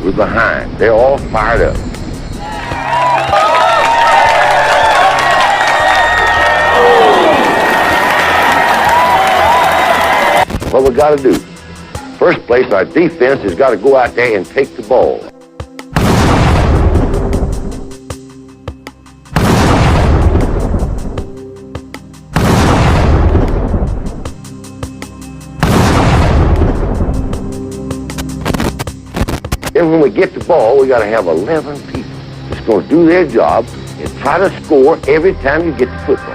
We're behind. They're all fired up. What we got to do? First place, our defense has got to go out there and take the ball. Then when we get the ball, we got to have 11 people that's going to do their job and try to score every time you get the football.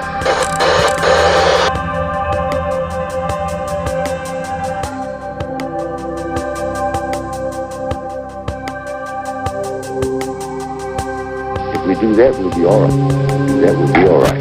If we do that, we'll be all right. Do that, we'll be all right.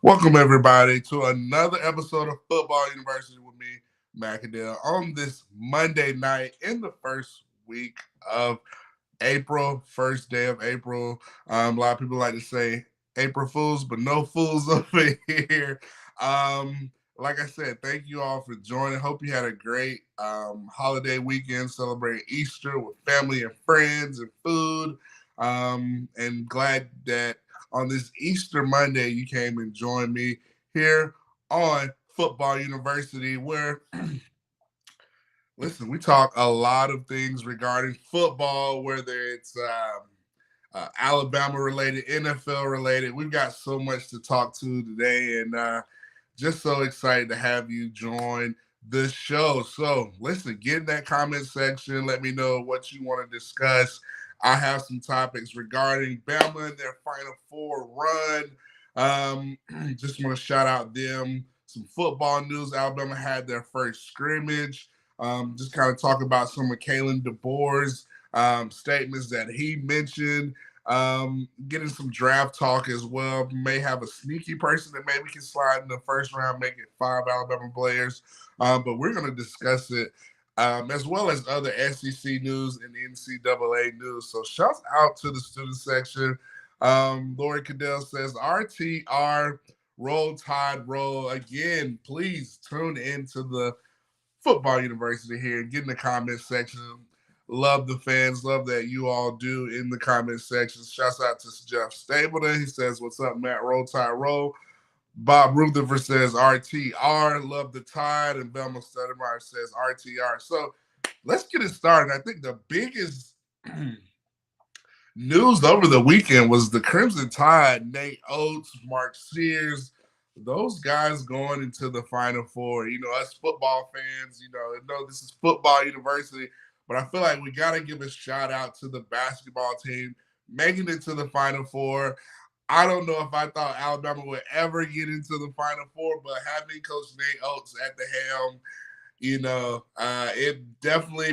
Welcome, everybody, to another episode of Football University with me, Matt Caddell, on this Monday night in the first week of April, first day of April. A lot of people like to say April Fools, but no fools over here. Like I said, thank you all for joining. Hope you had a great holiday weekend celebrating Easter with family and friends and food. And glad that on this Easter Monday, you came and joined me here on Football University, where, listen, we talk a lot of things regarding football, whether it's Alabama-related, NFL-related. We've got so much to talk to today, and just so excited to have you join the show. So, listen, get in that comment section. Let me know what you want to discuss. I have some topics regarding Bama and their Final Four run. Just want to shout out them. Some football news. Alabama had their first scrimmage. Just kind of talk about some of Kalen DeBoer's statements that he mentioned. Getting some draft talk as well. May have a sneaky person that maybe can slide in the first round, make it 5 Alabama players. But we're going to discuss it. As well as other SEC news and NCAA news. So shouts out to the student section. Lori Caddell says, RTR, roll tide, roll. Again, please tune into the Football University here and get in the comment section. Love the fans. Love that you all do in the comment section. Shouts out to Jeff Stapleton. He says, what's up, Matt? Roll tide, roll. Bob Rutherford says RTR, love the tide, and Belma Stuttermeyer says RTR. So let's get it started. I think the biggest news over the weekend was the Crimson Tide, Nate Oates, Mark Sears, those guys going into the Final Four. You know, us football fans, you know this is Football University, but I feel like we got to give a shout out to the basketball team making it to the Final Four. I don't know if I thought Alabama would ever get into the Final Four, but having Coach Nate Oates at the helm, it definitely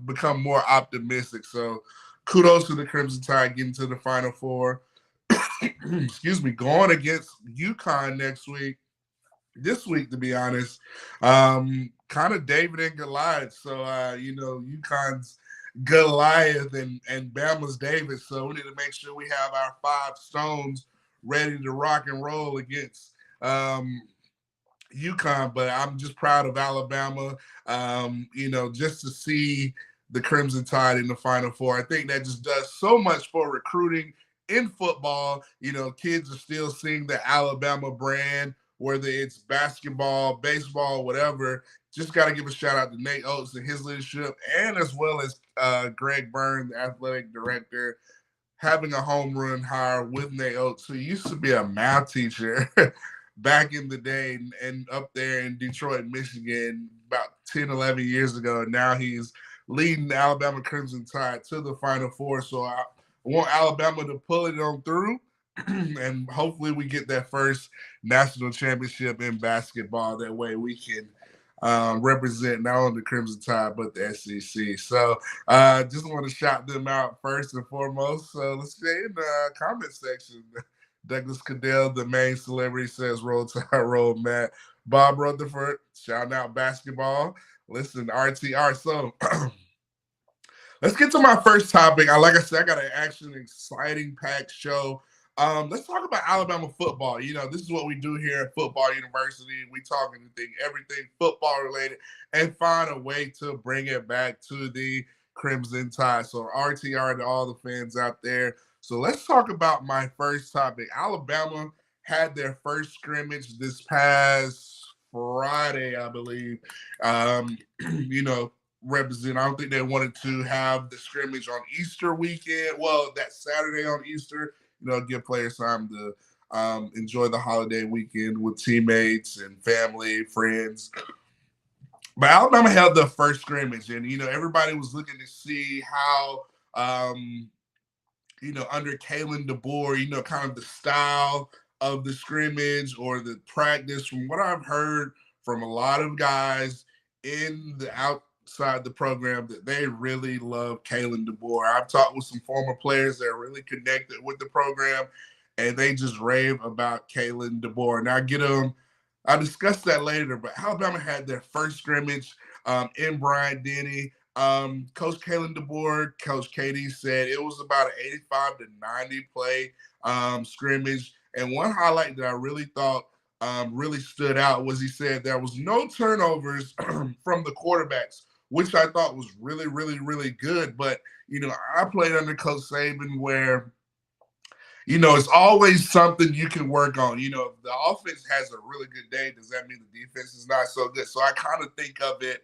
become more optimistic. So kudos to the Crimson Tide getting to the Final Four. Excuse me, going against UConn this week, to be honest, kind of David and Goliath. So, UConn's Goliath and Bama's David. So we need to make sure we have our 5 stones ready to rock and roll against UConn. But I'm just proud of Alabama, just to see the Crimson Tide in the Final Four. I think that just does so much for recruiting in football. You know, kids are still seeing the Alabama brand, whether it's basketball, baseball, whatever. Just got to give a shout out to Nate Oates and his leadership, and as well as Greg Byrne, the athletic director, having a home run hire with Nate Oates, who used to be a math teacher back in the day and up there in Detroit, Michigan, about 10, 11 years ago. Now he's leading the Alabama Crimson Tide to the Final Four. So I want Alabama to pull it on through. And hopefully we get that first national championship in basketball. That way we can represent not only the Crimson Tide but the SEC. So just want to shout them out first and foremost. So let's get in the comment section. Douglas Caddell, the main celebrity, says roll tide, roll Matt. Bob Rutherford, shouting out basketball. Listen, RTR. So let's get to my first topic. Like I said, I got an exciting packed show. Let's talk about Alabama football. You know, this is what we do here at Football University. We talk everything football related, and find a way to bring it back to the Crimson Tide. So RTR to all the fans out there. So let's talk about my first topic. Alabama had their first scrimmage this past Friday, I believe. You know, represent. I don't think they wanted to have the scrimmage on Easter weekend. Well, that Saturday on Easter, you know, give players time to enjoy the holiday weekend with teammates and family, friends. But Alabama held the first scrimmage, and you know, everybody was looking to see how, you know, under Kalen DeBoer, you know, kind of the style of the scrimmage or the practice. From what I've heard from a lot of guys in the outside the program, that they really love Kalen DeBoer. I've talked with some former players that are really connected with the program, and they just rave about Kalen DeBoer. Now, I'll discuss that later, but Alabama had their first scrimmage in Bryant-Denny. Coach Kalen DeBoer, Coach KD said it was about an 85 to 90 play scrimmage. And one highlight that I really thought really stood out was he said there was no turnovers from the quarterbacks, which I thought was really, really, really good. But, you know, I played under Coach Saban where, you know, it's always something you can work on. You know, if the offense has a really good day, does that mean the defense is not so good? So I kind of think of it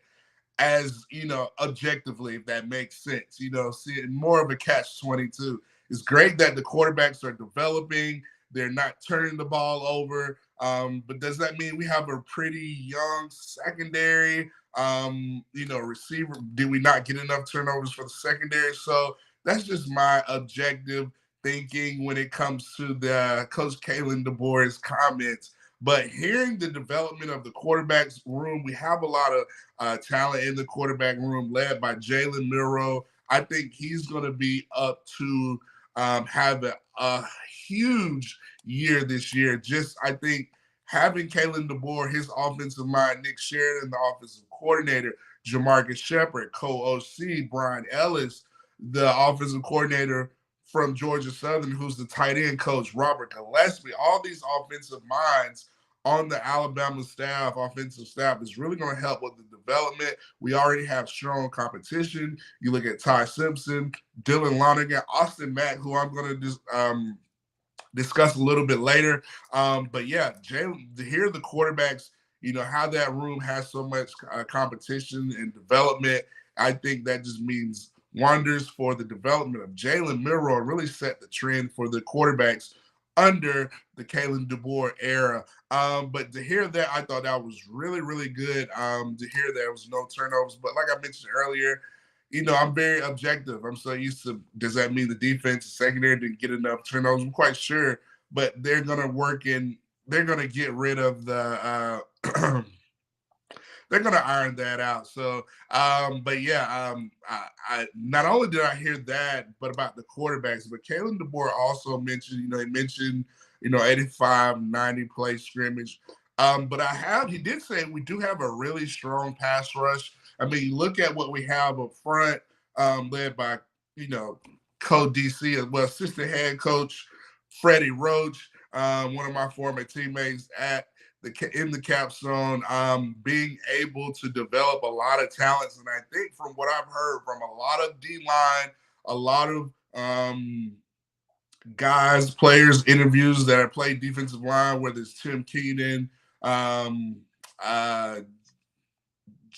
as, you know, objectively, if that makes sense. You know, see it more of a catch-22. It's great that the quarterbacks are developing. They're not turning the ball over. But does that mean we have a pretty young secondary? You know, receiver, did we not get enough turnovers for the secondary? So that's just my objective thinking when it comes to the Coach Kalen DeBoer's comments. But hearing the development of the quarterback's room, we have a lot of talent in the quarterback room led by Jalen Milroe. I think he's going to be up to have a huge year this year. Just, I think, having Kalen DeBoer, his offensive mind, Nick Sheridan, the offensive coordinator, Jamarcus Shepard, co-OC, Brian Ellis, the offensive coordinator from Georgia Southern, who's the tight end coach, Robert Gillespie, all these offensive minds on the Alabama staff, offensive staff, is really going to help with the development. We already have strong competition. You look at Ty Simpson, Dylan Lonergan, Austin Mack, who I'm going to discuss a little bit later. But yeah, Jalen, to hear the quarterbacks, you know, how that room has so much competition and development, I think that just means wonders for the development of Jalen Milroe. Really set the trend for the quarterbacks under the Kalen DeBoer era. But to hear that, I thought that was really, really good. To hear there was no turnovers. But like I mentioned earlier, you know, I'm very objective. I'm so used to, does that mean the defense, the secondary didn't get enough turnovers? I'm quite sure, but they're going to work in, they're going to get rid of the, they're going to iron that out. So, but yeah, I not only did I hear that, but about the quarterbacks, but Kalen DeBoer also mentioned, you know, he mentioned, you know, 85, 90 play scrimmage. But he did say we do have a really strong pass rush. I mean, you look at what we have up front, led by, you know, co-DC as well, assistant head coach Freddie Roach, one of my former teammates in the cap zone, being able to develop a lot of talents. And I think from what I've heard from a lot of D-line, a lot of guys, players, interviews that have played defensive line, whether it's Tim Keenan,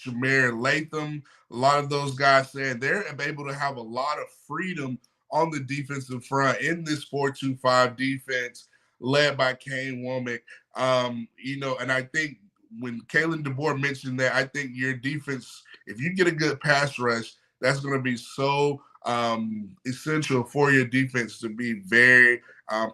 Jameer Latham, a lot of those guys saying they're able to have a lot of freedom on the defensive front in this 4-2-5 defense led by Kane Womack. And I think when Kalen DeBoer mentioned that, I think your defense, if you get a good pass rush, that's going to be so essential for your defense to be very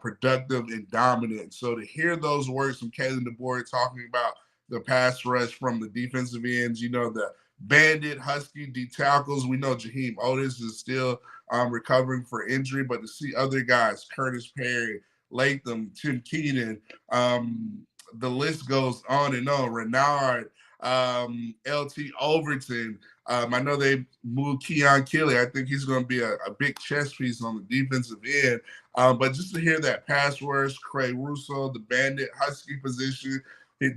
productive and dominant. So to hear those words from Kalen DeBoer talking about the pass rush from the defensive ends, the Bandit, Husky, D tackles. We know Jaheim Otis is still recovering for injury, but to see other guys, Curtis Perry, Latham, Tim Keenan, the list goes on and on. Renard, LT Overton. I know they moved Keon Kelly. I think he's going to be a big chess piece on the defensive end. But just to hear that pass rush, Craig Russo, the Bandit, Husky position,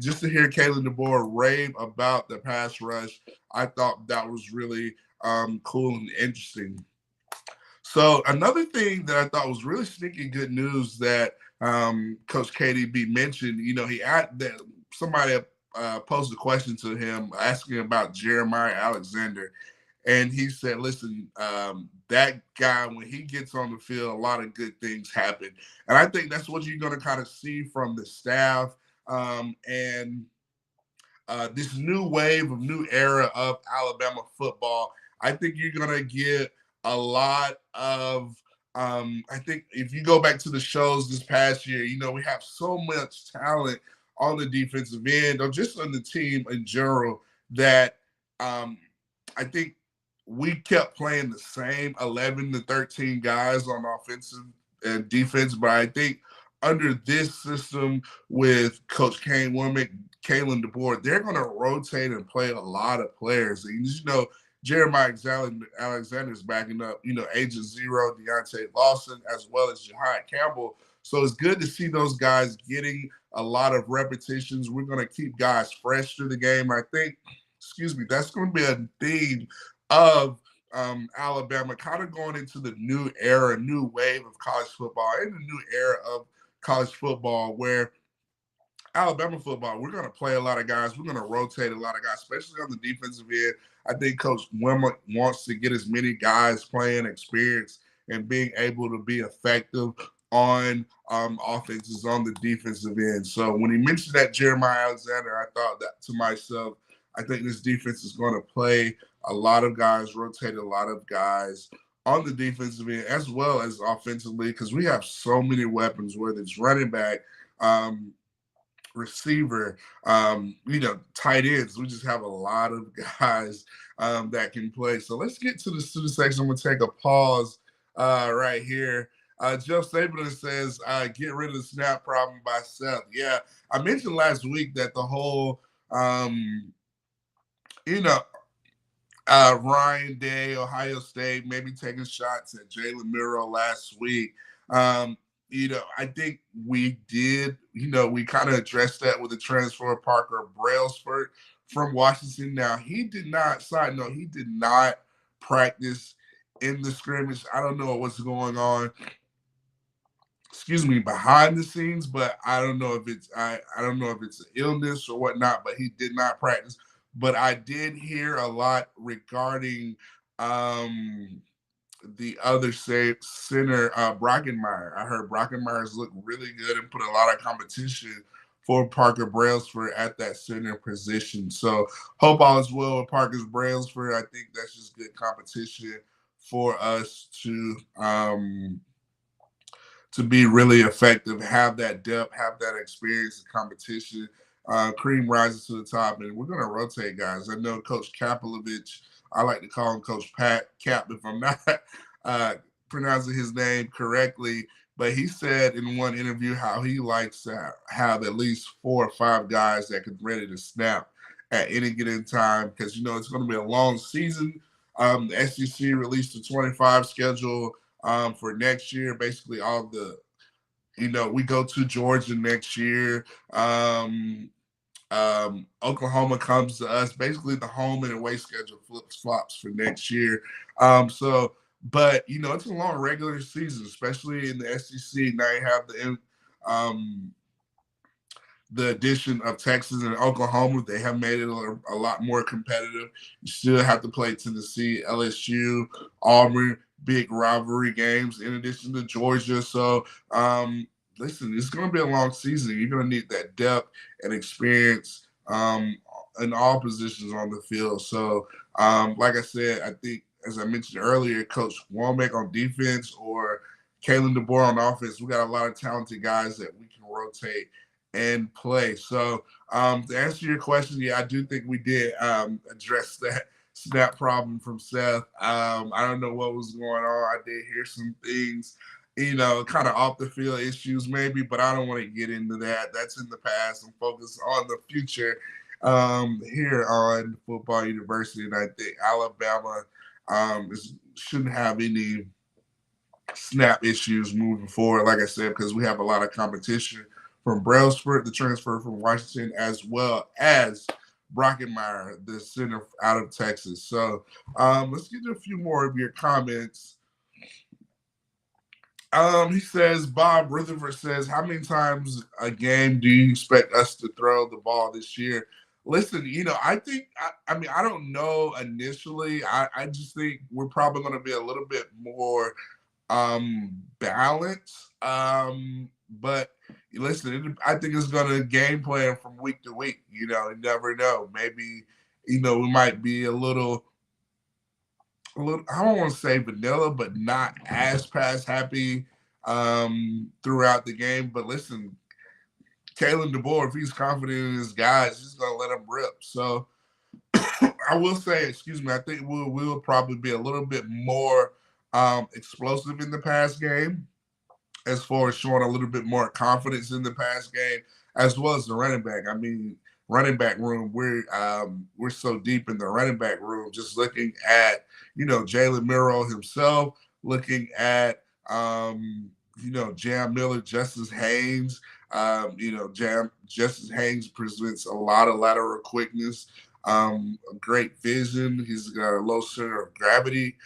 just to hear Kalen DeBoer rave about the pass rush, I thought that was really cool and interesting. So another thing that I thought was really sneaky good news that Coach KDB mentioned, he had that somebody posed a question to him asking about Jeremiah Alexander. And he said, listen, that guy, when he gets on the field, a lot of good things happen. And I think that's what you're going to kind of see from the staff and this new wave of new era of Alabama football. I think you're going to get a lot of I think if you go back to the shows this past year, we have so much talent on the defensive end or just on the team in general that I think we kept playing the same 11 to 13 guys on offensive and defense. But I think under this system with Coach Kane Womack, Kalen DeBoer, they're going to rotate and play a lot of players. And, Jeremiah Alexander is backing up, Agent Zero, Deontay Lawson, as well as Jahad Campbell. So it's good to see those guys getting a lot of repetitions. We're going to keep guys fresh through the game. I think, that's going to be a theme of Alabama kind of going into the new era, new wave of college football, and the new era of college football where Alabama football, we're going to play a lot of guys. We're going to rotate a lot of guys, especially on the defensive end. I think Coach Womack wants to get as many guys playing experience and being able to be effective on offenses on the defensive end. So when he mentioned that Jeremiah Alexander, I thought that to myself, I think this defense is going to play a lot of guys, rotate a lot of guys on the defensive end as well as offensively because we have so many weapons, whether it's running back, receiver, tight ends. We just have a lot of guys that can play. So let's get to the student section. I'm going to take a pause right here. Joe Stapleton says, get rid of the snap problem by Seth. Yeah, I mentioned last week that the whole, Ryan Day, Ohio State, maybe taking shots at Jalen Milroe last week. I think we did, we kind of addressed that with the transfer of Parker Brailsford from Washington. Now, he did not practice in the scrimmage. I don't know what's going on, behind the scenes, but I don't know if it's, I don't know if it's an illness or whatnot, but he did not practice. But I did hear a lot regarding the other center, Brockenmeyer. I heard Brockenmeyer's look really good and put a lot of competition for Parker Brailsford at that center position. So hope all is well with Parker Brailsford. I think that's just good competition for us to be really effective, have that depth, have that experience and competition. Cream rises to the top, and we're going to rotate guys. I know Coach Kapelovich, I like to call him Coach Pat Cap if I'm not pronouncing his name correctly, but he said in one interview how he likes to have at least 4 or 5 guys that can ready to snap at any given time because, it's going to be a long season. The SEC released the 25 schedule for next year. Basically, all the, we go to Georgia next year. Oklahoma comes to us. Basically, the home and away schedule flops for next year. But it's a long regular season, especially in the SEC. Now you have the addition of Texas and Oklahoma. They have made it a lot more competitive. You still have to play Tennessee, LSU, Auburn, big rivalry games in addition to Georgia. So listen, it's going to be a long season. You're going to need that depth and experience in all positions on the field. So, like I said, I think, as I mentioned earlier, Coach Womack on defense or Kalen DeBoer on offense, we got a lot of talented guys that we can rotate and play. So, to answer your question, yeah, I do think we did address that snap problem from Seth. I don't know what was going on. I did hear some things, kind of off the field issues maybe, but I don't want to get into that. That's in the past. I'm focused on the future here on Football University, and I think Alabama shouldn't have any snap issues moving forward, like I said, because we have a lot of competition from Brailsford, the transfer from Washington, as well as Brockenmeyer, the center out of Texas. So let's get to a few more of your comments. He says, Bob Rutherford says, how many times a game do you expect us to throw the ball this year? Listen, I think, I mean, I don't know initially. I just think we're probably going to be a little bit more balance. But listen, I think it's going to game plan from week to week. You never know. Maybe, we might be a little, I don't want to say vanilla, but not as pass happy throughout the game. But listen, Kalen DeBoer, if he's confident in his guys, he's going to let them rip. So I will say, I think we'll probably be a little bit more explosive in the pass game, as far as showing a little bit more confidence in the pass game, as well as the running back. I mean, running back room, we're so deep in the running back room. Just looking at Jalen Miro himself, looking at Jam Miller, Justice Haynes. Justice Haynes presents a lot of lateral quickness. Great vision. He's got a low center of gravity,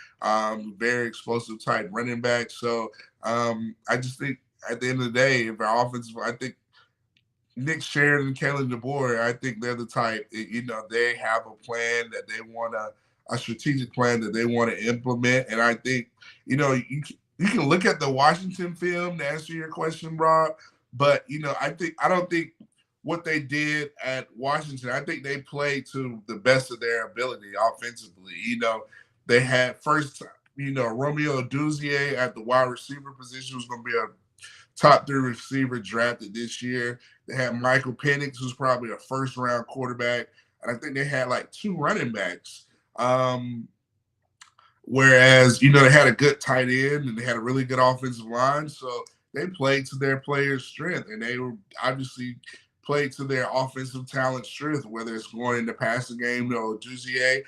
very explosive type running back. So I just think at the end of the day, if our offense, I think Nick Sheridan and Kalen DeBoer, I think they're the type, they have a plan that they want a strategic plan that they want to implement. And I think, you can look at the Washington film to answer your question, Rob, but, I don't think what they did at Washington, I think they played to the best of their ability offensively. They had first, Romeo Duzier at the wide receiver position was going to be a top 3 receiver drafted this year. They had Michael Penix, who's probably a first-round quarterback, and I think they had like 2 running backs. Whereas, they had a good tight end and they had a really good offensive line, so they played to their players' strength, and they were obviously played to their offensive talent strength, whether it's going into passing game or Duzier,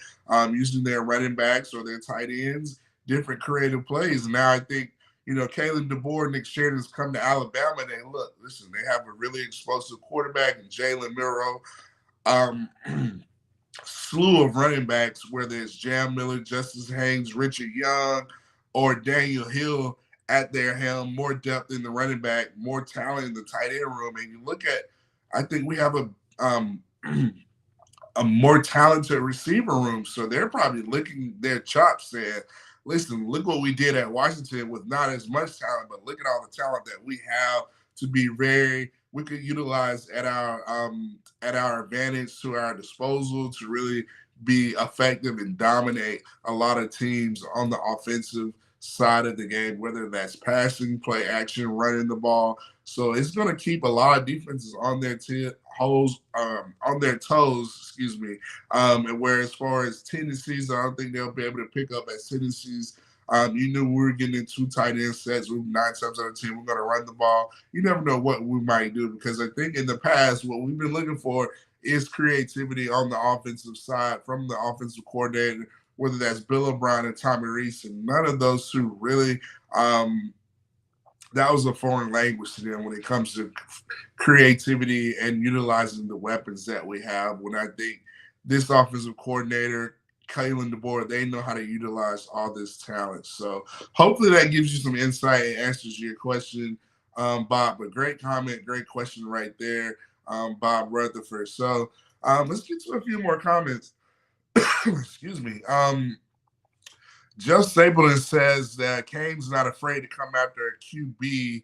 using their running backs or their tight ends, different creative plays. And now I think, Kalen DeBoer, Nick Sheridan's come to Alabama, and they have a really explosive quarterback in Jalen Miro, slew of running backs, whether it's Jam Miller, Justice Haynes, Richard Young, or Daniel Hill at their helm, more depth in the running back, more talent in the tight end room. And you look at, I think we have a more talented receiver room. So they're probably licking their chops saying, listen, look what we did at Washington with not as much talent, but look at all the talent that we have to be we could utilize at our advantage, to our disposal, to really be effective and dominate a lot of teams on the offensive side of the game, whether that's passing, play action, running the ball. So it's going to keep a lot of defenses on their toes, and where as far as tendencies, I don't think they'll be able to pick up as tendencies. We were getting 2 tight end sets. 9 times out of 10, we're going to run the ball. You never know what we might do, because I think in the past, what we've been looking for is creativity on the offensive side from the offensive coordinator, whether that's Bill O'Brien and Tommy Rees, and none of those 2 really, that was a foreign language to them when it comes to creativity and utilizing the weapons that we have. When I think this offensive coordinator, Kalen DeBoer, they know how to utilize all this talent. So hopefully that gives you some insight and answers your question, Bob. But great comment, great question right there, Bob Rutherford. So let's get to a few more comments. Excuse me. Joe Sableton says that Kane's not afraid to come after a QB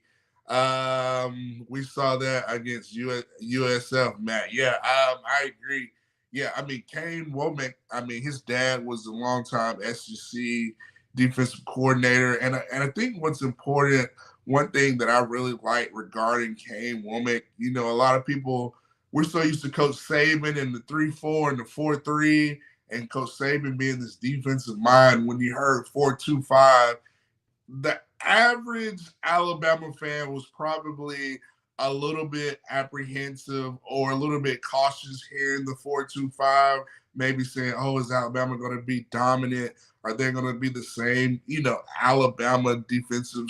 We saw that against USF, Matt. Yeah, I agree. Yeah, I mean, Kane Womack, I mean, his dad was a longtime SEC defensive coordinator. And I think what's important, one thing that I really like regarding Kane Womack, you know, a lot of people, we're so used to Coach Saban and the 3-4 and the 4-3, and Coach Saban being this defensive mind. When you heard 4-2-5, the average Alabama fan was probably a little bit apprehensive or a little bit cautious hearing the 4-2-5, maybe saying, oh, is Alabama going to be dominant? Are they going to be the same, you know, Alabama defensive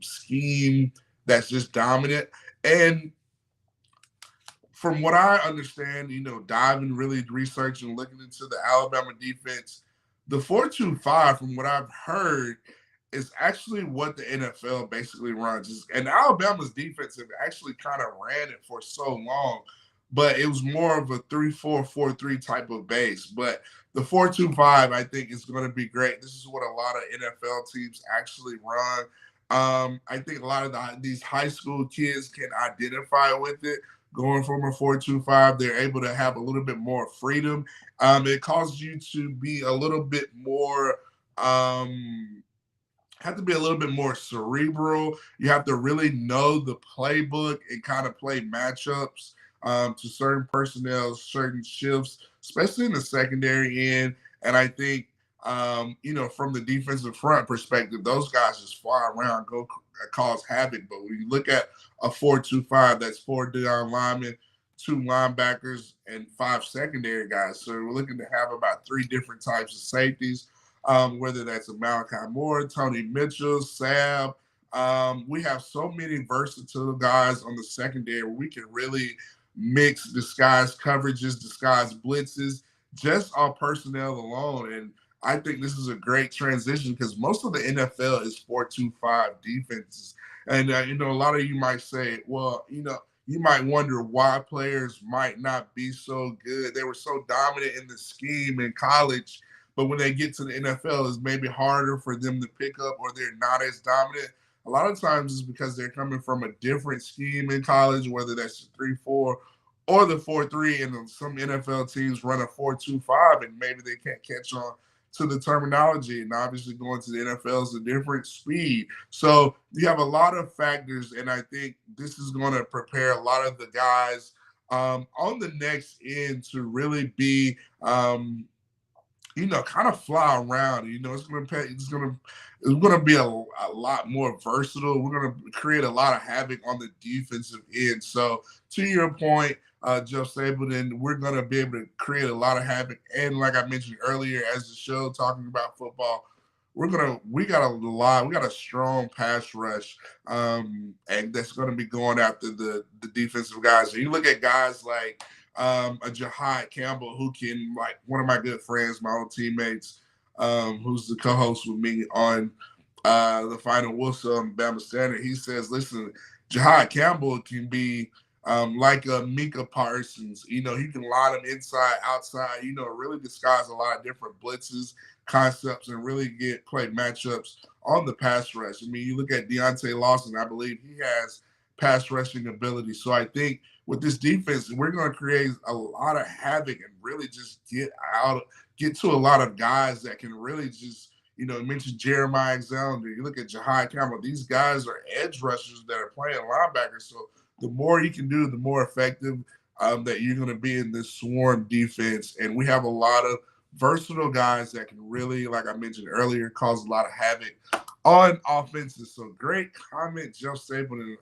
scheme that's just dominant? And from what I understand, you know, diving, really researching, looking into the Alabama defense, the 4-2-5, from what I've heard, is actually what the NFL basically runs. And Alabama's defense have actually kind of ran it for so long, but it was more of a 3-4-4-3 type of base. But the 4-2-5, I think, is going to be great. This is what a lot of NFL teams actually run. I think a lot of these high school kids can identify with it. Going from a 4-2-5, they're able to have a little bit more freedom. It causes you to be a little bit more have to be a little bit more cerebral. You have to really know the playbook and kind of play matchups to certain personnel, certain shifts, especially in the secondary end. And I think, you know, from the defensive front perspective, those guys just fly around, go cause havoc. But when you look at a 4-2-5, that's 4 down linemen, 2 linebackers, and 5 secondary guys. So we're looking to have about 3 different types of safeties. Whether that's a Malachi Moore, Tony Mitchell, Sab. We have so many versatile guys on the secondary where we can really mix disguise coverages, disguise blitzes, just our personnel alone. And I think this is a great transition because most of the NFL is 4-2-5 defenses. And, you know, a lot of you might say, well, you know, you might wonder why players might not be so good. They were so dominant in the scheme in college, but when they get to the NFL, it's maybe harder for them to pick up or they're not as dominant. A lot of times it's because they're coming from a different scheme in college, whether that's the 3-4 or the 4-3, and some NFL teams run a 4-2-5, and maybe they can't catch on to the terminology. And obviously going to the NFL is a different speed. So you have a lot of factors, and I think this is going to prepare a lot of the guys on the next end to really be you know, kind of fly around. You know, it's gonna be a lot more versatile. We're gonna create a lot of havoc on the defensive end. So to your point, Jeff Stapleton, we're gonna be able to create a lot of havoc. And like I mentioned earlier, as the show talking about football, we got a strong pass rush, and that's gonna be going after the defensive guys. And you look at guys like a Jahad Campbell, who can, like one of my good friends, my old teammates, who's the co-host with me on the Final Whistle on Bama Standard. He says, listen, Jahad Campbell can be like a Mika Parsons. You know, he can line them inside, outside, you know, really disguise a lot of different blitzes, concepts, and really play matchups on the pass rush. I mean, you look at Deontay Lawson, I believe he has pass rushing ability. So I think with this defense, we're going to create a lot of havoc and really just get to a lot of guys that can really just, you know, you mentioned Jeremiah Alexander. You look at Jahad Campbell. These guys are edge rushers that are playing linebackers. So the more you can do, the more effective that you're going to be in this swarm defense. And we have a lot of versatile guys that can really, like I mentioned earlier, cause a lot of havoc on offenses. So great comment, Jeff Stapleton.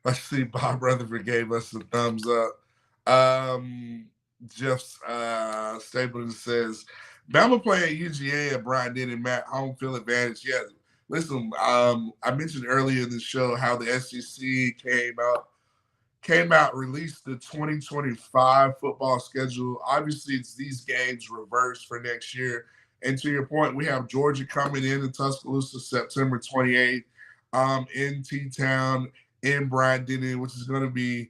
Let's see, Bob Rutherford gave us a thumbs up. Jeff Stapleton says, Bama playing UGA at Bryant Denny, Matt, home field advantage. Yeah, listen, I mentioned earlier in the show how the SEC came out, released the 2025 football schedule. Obviously, it's these games reversed for next year. And to your point, we have Georgia coming in Tuscaloosa September 28th, in T-Town, in Bryant-Denny, which is going to be,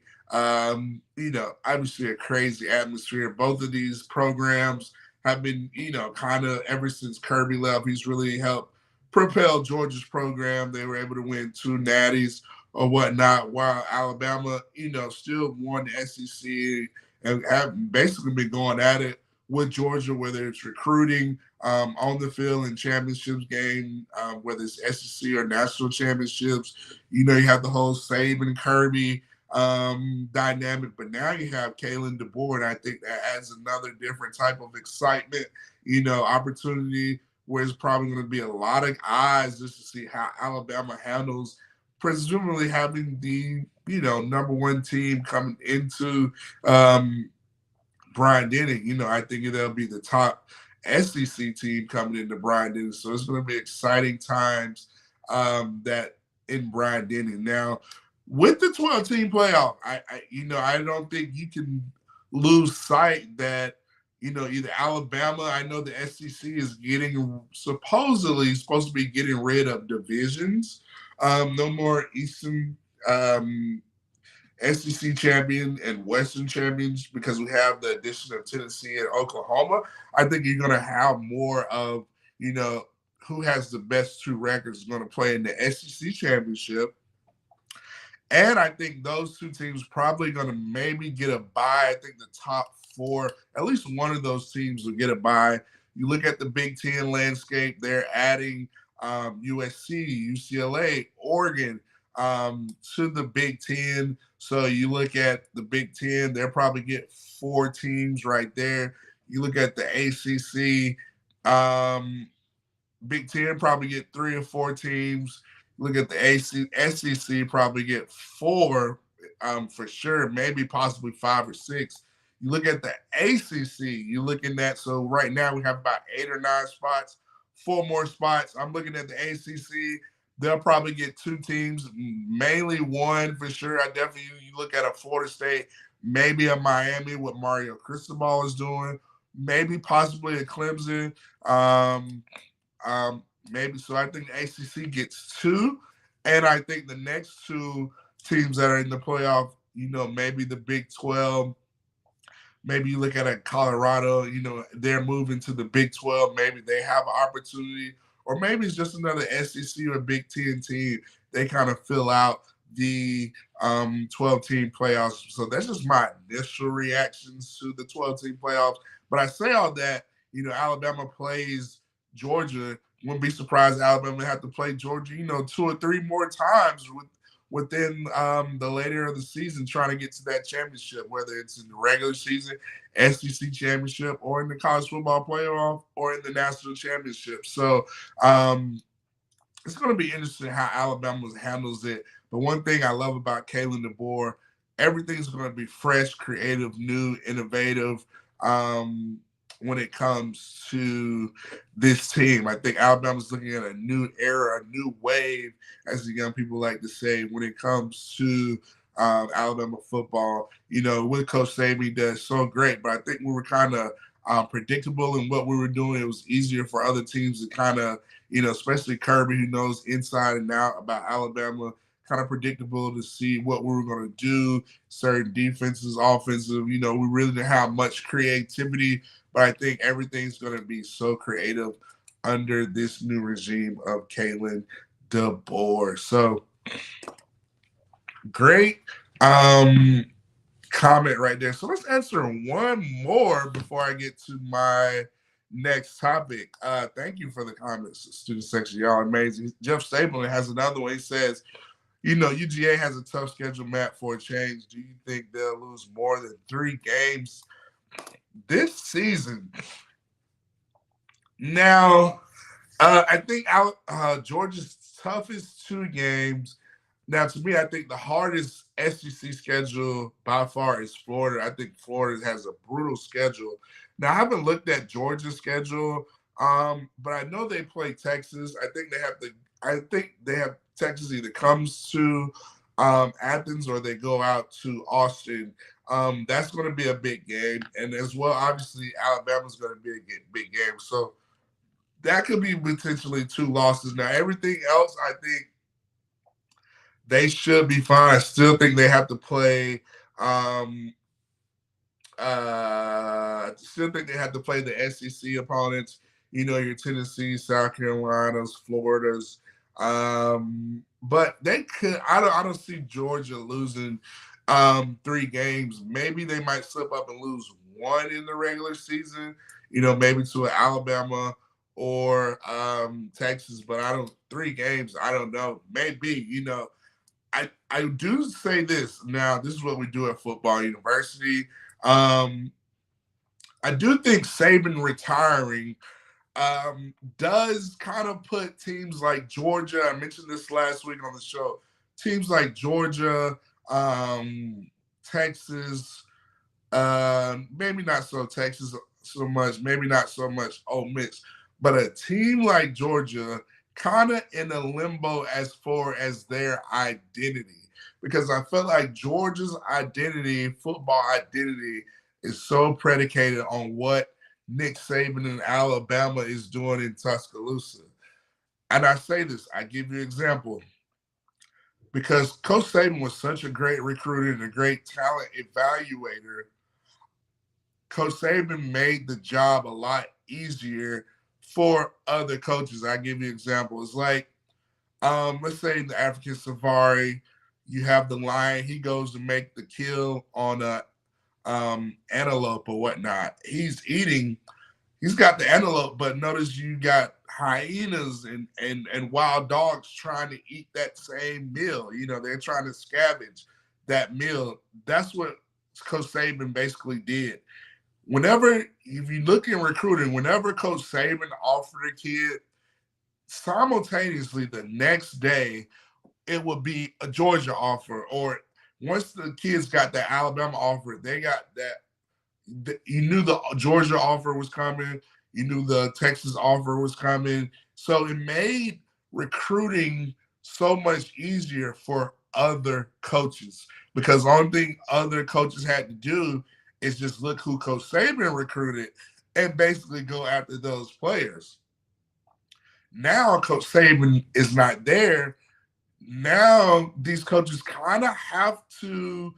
you know, obviously a crazy atmosphere. Both of these programs have been, you know, kind of ever since Kirby left, he's really helped propelled Georgia's program. They were able to win 2 natties or whatnot, while Alabama, still won the SEC and have basically been going at it with Georgia, whether it's recruiting on the field in championships game, whether it's SEC or national championships. You have the whole Saban Kirby dynamic, but now you have Kalen DeBoer, and I think that adds another different type of excitement, opportunity where it's probably going to be a lot of eyes just to see how Alabama handles presumably having the number one team coming into Brian Denning. I think it'll be the top SEC team coming into Brian Denning. So it's going to be exciting times that in Brian Denning. Now, with the 12-team playoff, I don't think you can lose sight that either Alabama. I know the SEC is supposedly supposed to be getting rid of divisions. No more Eastern SEC champion and Western champions because we have the addition of Tennessee and Oklahoma. I think you're going to have more of, who has the best 2 records is going to play in the SEC championship. And I think those 2 teams probably going to maybe get a bye. I think the top 4, at least one of those teams will get a bye. You look at the Big Ten landscape, they're adding USC, UCLA, Oregon to the Big Ten. So you look at the Big Ten, they'll probably get 4 teams right there. You look at the ACC, Big Ten probably get 3 or 4 teams. Look at the SEC, probably get 4 for sure, maybe possibly 5 or 6. You look at the ACC, you're looking at, so right now we have about 8 or 9 spots, 4 more spots. I'm looking at the ACC. They'll probably get 2 teams, mainly 1 for sure. I definitely, you look at a Florida State, maybe a Miami, what Mario Cristobal is doing, maybe possibly a Clemson. Maybe. So I think the ACC gets 2. And I think the next 2 teams that are in the playoff, maybe the Big 12, maybe you look at a Colorado, they're moving to the Big 12. Maybe they have an opportunity, or maybe it's just another SEC or Big 10 team. They kind of fill out the 12-team playoffs. So that's just my initial reactions to the 12-team playoffs. But I say all that, Alabama plays Georgia. Wouldn't be surprised Alabama have to play Georgia, 2 or 3 more times within the later of the season, trying to get to that championship, whether it's in the regular season, SEC championship, or in the college football playoff, or in the national championship. So it's going to be interesting how Alabama handles it. But one thing I love about Kalen DeBoer, everything's going to be fresh, creative, new, innovative. When it comes to this team, I think Alabama's looking at a new era, a new wave, as the young people like to say, when it comes to Alabama football. What Coach Saban does so great, but I think we were kind of predictable in what we were doing. It was easier for other teams to kind of, especially Kirby, who knows inside and out about Alabama, kind of predictable to see what we were going to do, certain defenses, offensive. We really didn't have much creativity, but I think everything's going to be so creative under this new regime of Kalen DeBoer. So great comment right there. So let's answer one more before I get to my next topic. Thank you for the comments, student section. Y'all amazing. Jeff Stabler has another one. He says, UGA has a tough schedule, Matt, for a change. Do you think they'll lose more than 3 games this season? Now, I think Georgia's toughest 2 games. Now, to me, I think the hardest SEC schedule by far is Florida. I think Florida has a brutal schedule. Now, I haven't looked at Georgia's schedule, but I know they play Texas. I think they have Texas either comes to Athens or they go out to Austin. That's going to be a big game. And as well, obviously, Alabama's going to be a big game. So that could be potentially 2 losses. Now, everything else, I think they should be fine. I still think they have to play the SEC opponents. your Tennessee, South Carolinas, Floridas. But they could. I don't see Georgia losing 3 games. Maybe they might slip up and lose one in the regular season. Maybe to an Alabama or Texas. But 3 games. I don't know. Maybe. I do say this now. This is what we do at Football University. I do think Saban retiring does kind of put teams like Georgia. I mentioned this last week on the show. Teams like Georgia, Texas, maybe not so Texas so much, maybe not so much Ole Miss, but a team like Georgia kind of in a limbo as far as their identity. Because I feel like Georgia's identity, football identity, is so predicated on what Nick Saban in Alabama is doing in Tuscaloosa. And I say this, I give you an example. Because Coach Saban was such a great recruiter and a great talent evaluator, Coach Saban made the job a lot easier for other coaches. I give you an example. It's like, let's say in the African safari, you have the lion. He goes to make the kill on a antelope or whatnot. He's got the antelope, but notice you got hyenas and wild dogs trying to eat that same meal. They're trying to scavenge that meal. That's what Coach Saban basically did. If you look in recruiting, whenever Coach Saban offered a kid, simultaneously the next day, it would be a Georgia offer. Or once the kids got the Alabama offer, they got that. You knew the Georgia offer was coming. You knew the Texas offer was coming. So it made recruiting so much easier for other coaches, because the only thing other coaches had to do is just look who Coach Saban recruited and basically go after those players. Now Coach Saban is not there. Now these coaches kind of have to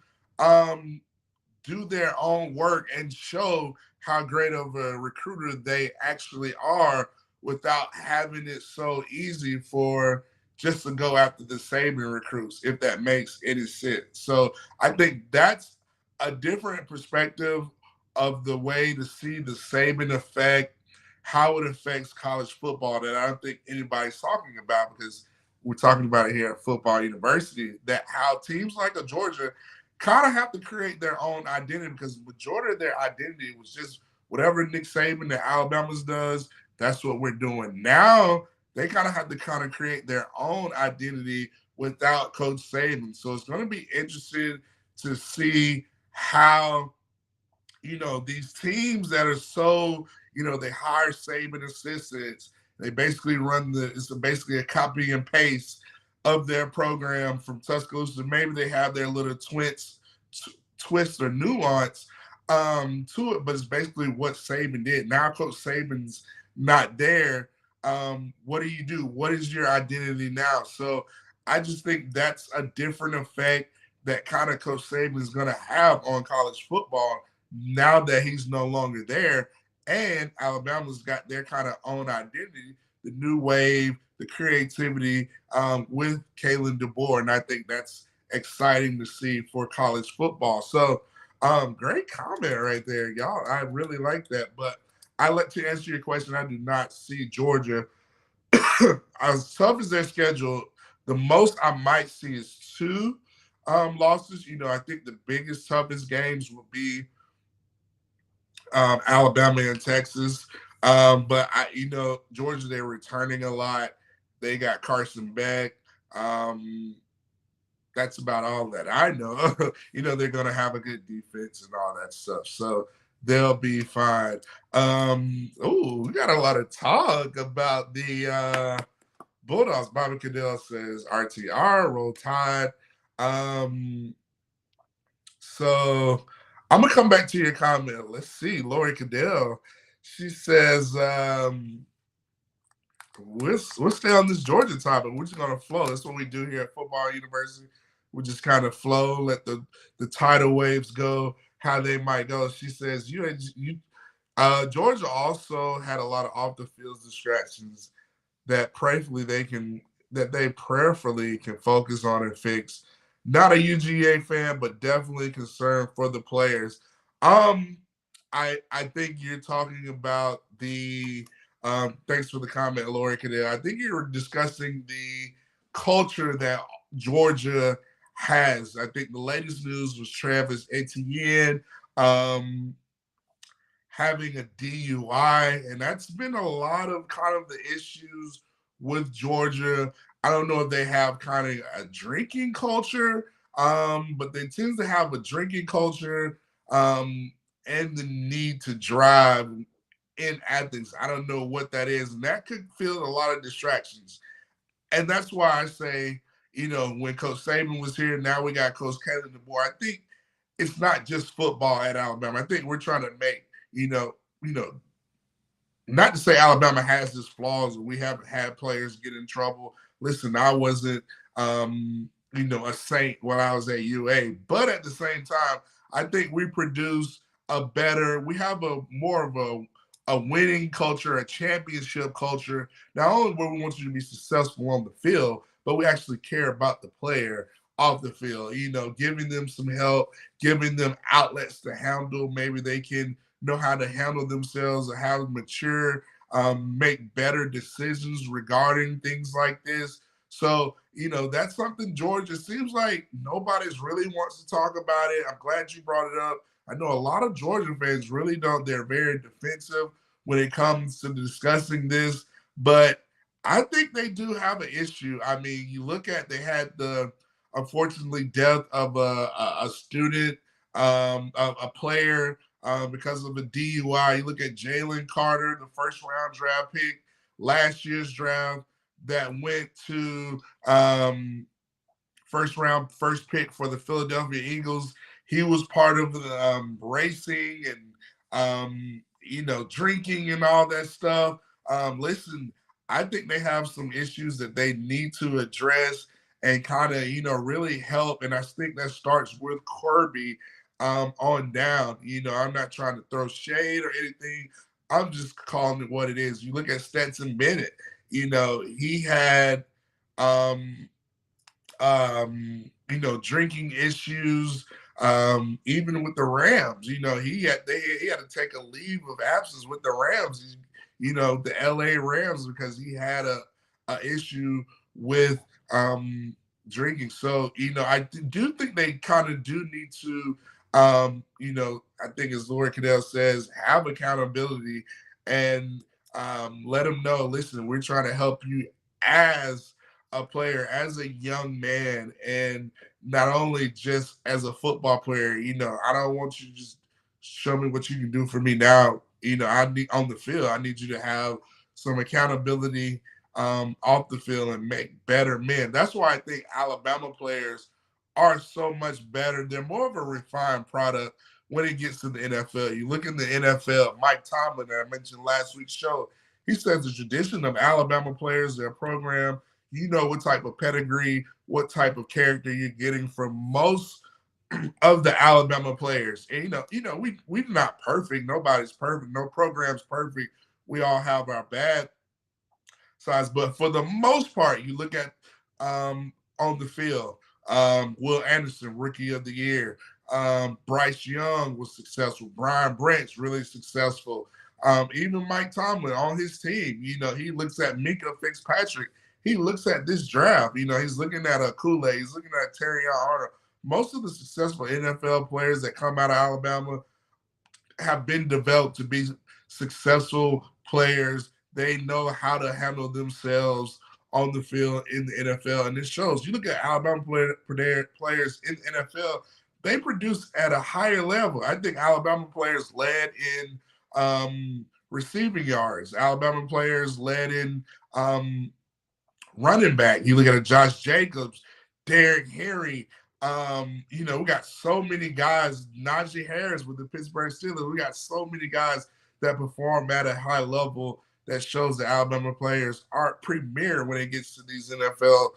do their own work and show how great of a recruiter they actually are without having it so easy for just to go after the Saban recruits, if that makes any sense. So I think that's a different perspective of the way to see the Saban effect, how it affects college football, that I don't think anybody's talking about, because we're talking about it here at Football University, that how teams like a Georgia kind of have to create their own identity, because the majority of their identity was just whatever Nick Saban and Alabama's does, that's what we're doing. Now they kind of have to kind of create their own identity without Coach Saban. So it's going to be interesting to see how, these teams that are so, they hire Saban assistants. They basically it's basically a copy and paste of their program from Tuscaloosa. Maybe they have their little twist or nuance to it, but it's basically what Saban did. Now Coach Saban's not there. What do you do? What is your identity now? So I just think that's a different effect that kind of Coach Saban is going to have on college football now that he's no longer there. And Alabama's got their kind of own identity, the new wave, the creativity with Kalen DeBoer. And I think that's exciting to see for college football. So great comment right there, y'all. I really like that. But to answer your question, I do not see Georgia as tough as their schedule. The most I might see is 2 losses. I think the biggest, toughest games will be Alabama and Texas. But Georgia, they're returning a lot. They got Carson Beck. That's about all that I know. They're going to have a good defense and all that stuff. So they'll be fine. We got a lot of talk about the Bulldogs. Bobby Caddell says RTR, Roll Tide. So I'm going to come back to your comment. Let's see. Lori Caddell, she says, we'll stay on this Georgia topic. We're just going to flow. That's what we do here at Football University. We just kind of flow, let the tidal waves go how they might go. She says, you Georgia also had a lot of off the field distractions that they prayerfully can focus on and fix. Not a UGA fan, but definitely concerned for the players. Um, I think you're talking about the thanks for the comment, Lori Caddell. I think you were discussing the culture that Georgia has. I think the latest news was Travis Etienne. Um, having a DUI, and that's been a lot of kind of the issues with Georgia. I don't know if they have kind of a drinking culture, but they tend to have a drinking culture and the need to drive in Athens. I don't know what that is, and that could feel a lot of distractions. And that's why I say, when Coach Saban was here, now we got Coach Kelly DeBoer. I think it's not just football at Alabama. I think we're trying to make, you know, you know, not to say Alabama has its flaws and we haven't had players get in trouble. Listen, I wasn't, a saint when I was at UA, but at the same time, I think we have a more of a winning culture, a championship culture. Not only where we want you to be successful on the field, but we actually care about the player off the field, giving them some help, giving them outlets to handle. Maybe they can know how to handle themselves or how to mature, make better decisions regarding things like this. So, that's something Georgia seems like nobody's really wants to talk about it. I'm glad you brought it up. I know a lot of Georgia fans really don't. They're very defensive when it comes to discussing this, but I think they do have an issue. I mean, you look at they had the unfortunately death of a student, a player because of a DUI. You look at Jalen Carter, the first round draft pick, last year's draft that went to first pick for the Philadelphia Eagles. He was part of the racing and drinking and all that stuff. Listen, I think they have some issues that they need to address and kind of really help. And I think that starts with Kirby on down. I'm not trying to throw shade or anything. I'm just calling it what it is. You look at Stetson Bennett. He had drinking issues. Even with the Rams, he had to take a leave of absence with the Rams. The LA Rams because he had a issue with drinking. So I do think they kind of do need to, I think as Laura Caddell says, have accountability and let them know. Listen, we're trying to help you as a player, as a young man, and not only just as a football player. I don't want you to just show me what you can do for me now. I need on the field. I need you to have some accountability off the field and make better men. That's why I think Alabama players are so much better. They're more of a refined product when it gets to the NFL. You look in the NFL, Mike Tomlin, that I mentioned last week's show, he says the tradition of Alabama players, their program, what type of pedigree, what type of character you're getting from most of the Alabama players. And we're not perfect. Nobody's perfect. No program's perfect. We all have our bad sides, but for the most part, you look at on the field. Will Anderson, Rookie of the Year. Bryce Young was successful. Brian Brent's really successful. Even Mike Tomlin on his team, he looks at Minka Fitzpatrick. He looks at this draft. He's looking at a Kool-Aid. He's looking at Terry Arnold. Most of the successful NFL players that come out of Alabama have been developed to be successful players. They know how to handle themselves on the field in the NFL, and it shows. You look at Alabama players in the NFL, they produce at a higher level. I think Alabama players led in receiving yards. Alabama players led in running back. You look at a Josh Jacobs, Derrick Henry. We got so many guys. Najee Harris with the Pittsburgh Steelers. We got so many guys that perform at a high level that shows that Alabama players are premier when it gets to these NFL